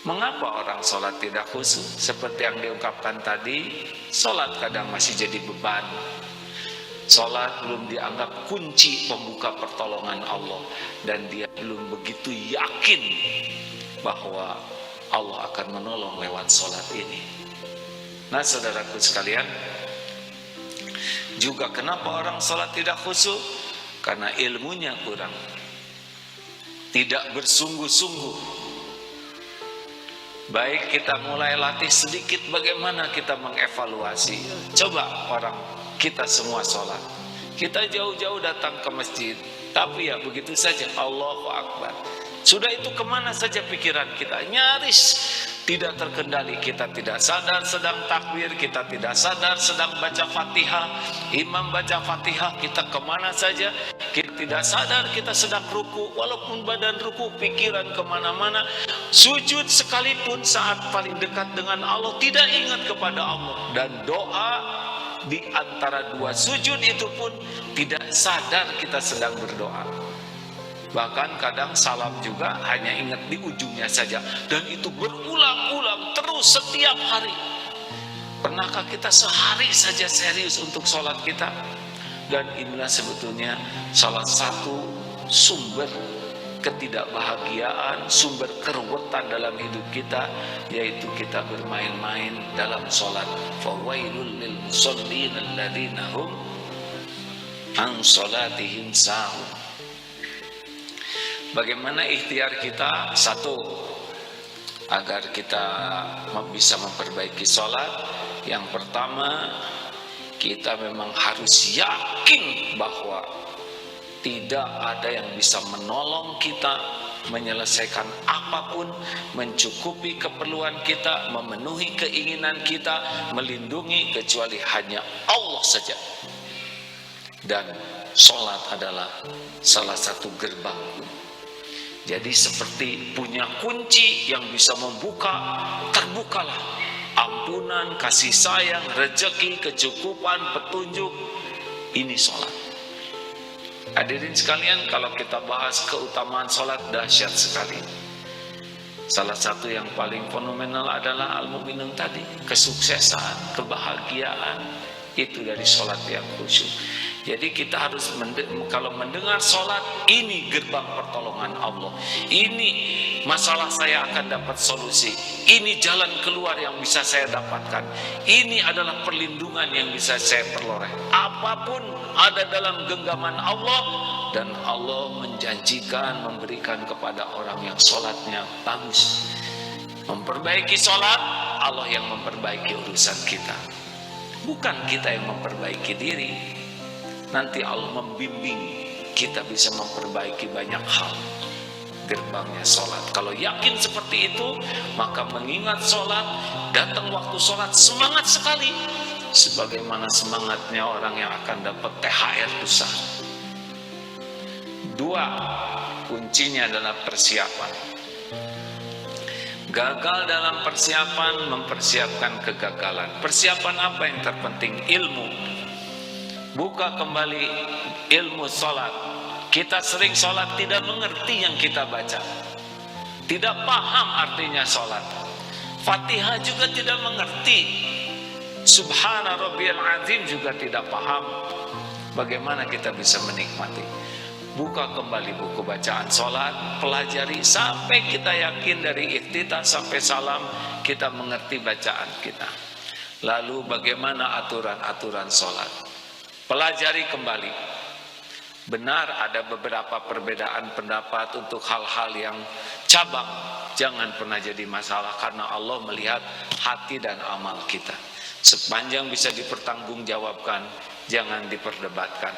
Mengapa orang sholat tidak khusyuk? Seperti yang diungkapkan tadi, sholat kadang masih jadi beban. Sholat belum dianggap kunci pembuka pertolongan Allah, dan dia belum begitu yakin bahwa Allah akan menolong lewat sholat ini. Nah, saudaraku sekalian, juga kenapa orang sholat tidak khusyuk? Karena ilmunya kurang, tidak bersungguh-sungguh. Baik, kita mulai latih sedikit bagaimana kita mengevaluasi. Coba orang kita semua sholat, kita jauh-jauh datang ke masjid, tapi ya begitu saja, Allahu Akbar. Sudah itu kemana saja pikiran kita? Nyaris tidak terkendali. Kita tidak sadar sedang takbir, kita tidak sadar sedang baca Fatihah. Imam baca Fatihah, kita kemana saja? Kita tidak sadar kita sedang ruku, walaupun badan ruku, pikiran kemana-mana. Sujud sekalipun saat paling dekat dengan Allah, tidak ingat kepada Allah. Dan doa di antara dua sujud itu pun tidak sadar kita sedang berdoa. Bahkan kadang salam juga hanya ingat di ujungnya saja, dan itu berulang-ulang terus setiap hari. Pernahkah kita sehari saja serius untuk sholat kita? Dan inilah sebetulnya salah satu sumber ketidakbahagiaan, sumber kerewetan dalam hidup kita, yaitu kita bermain-main dalam sholat. Fawailul lil musallin alladzina hum an sholatihim sahun. Bagaimana ikhtiar kita? Satu, agar kita bisa memperbaiki sholat. Yang pertama, kita memang harus yakin bahwa tidak ada yang bisa menolong kita menyelesaikan apapun, mencukupi keperluan kita, memenuhi keinginan kita, melindungi, kecuali hanya Allah saja. Dan sholat adalah salah satu gerbang. Jadi seperti punya kunci yang bisa membuka, terbukalah ampunan, kasih sayang, rezeki, kecukupan, petunjuk. Ini sholat. Hadirin sekalian, kalau kita bahas keutamaan sholat, dahsyat sekali. Salah satu yang paling fenomenal adalah al-mu'minun tadi. Kesuksesan, kebahagiaan, itu dari sholat yang khusyuk. Jadi kita harus kalau mendengar sholat, ini gerbang pertolongan Allah. Ini masalah saya akan dapat solusi. Ini jalan keluar yang bisa saya dapatkan. Ini adalah perlindungan yang bisa saya peroleh. Apapun ada dalam genggaman Allah, dan Allah menjanjikan memberikan kepada orang yang sholatnya bagus. Memperbaiki sholat, Allah yang memperbaiki urusan kita. Bukan kita yang memperbaiki diri. Nanti Allah membimbing kita bisa memperbaiki banyak hal. Gerbangnya sholat. Kalau yakin seperti itu, maka mengingat sholat, datang waktu sholat semangat sekali, sebagaimana semangatnya orang yang akan dapat THR besar. Dua, kuncinya adalah persiapan. Gagal dalam persiapan mempersiapkan kegagalan. Persiapan apa yang terpenting? Ilmu. Buka kembali ilmu sholat. Kita sering sholat tidak mengerti yang kita baca, tidak paham artinya sholat. Fatihah juga tidak mengerti. Subhana rabbiyal azim juga tidak paham. Bagaimana kita bisa menikmati? Buka kembali buku bacaan sholat, pelajari sampai kita yakin dari iftitah sampai salam kita mengerti bacaan kita. Lalu bagaimana aturan-aturan sholat? Pelajari kembali. Benar ada beberapa perbedaan pendapat untuk hal-hal yang cabang. Jangan pernah jadi masalah, karena Allah melihat hati dan amal kita. Sepanjang bisa dipertanggungjawabkan, jangan diperdebatkan.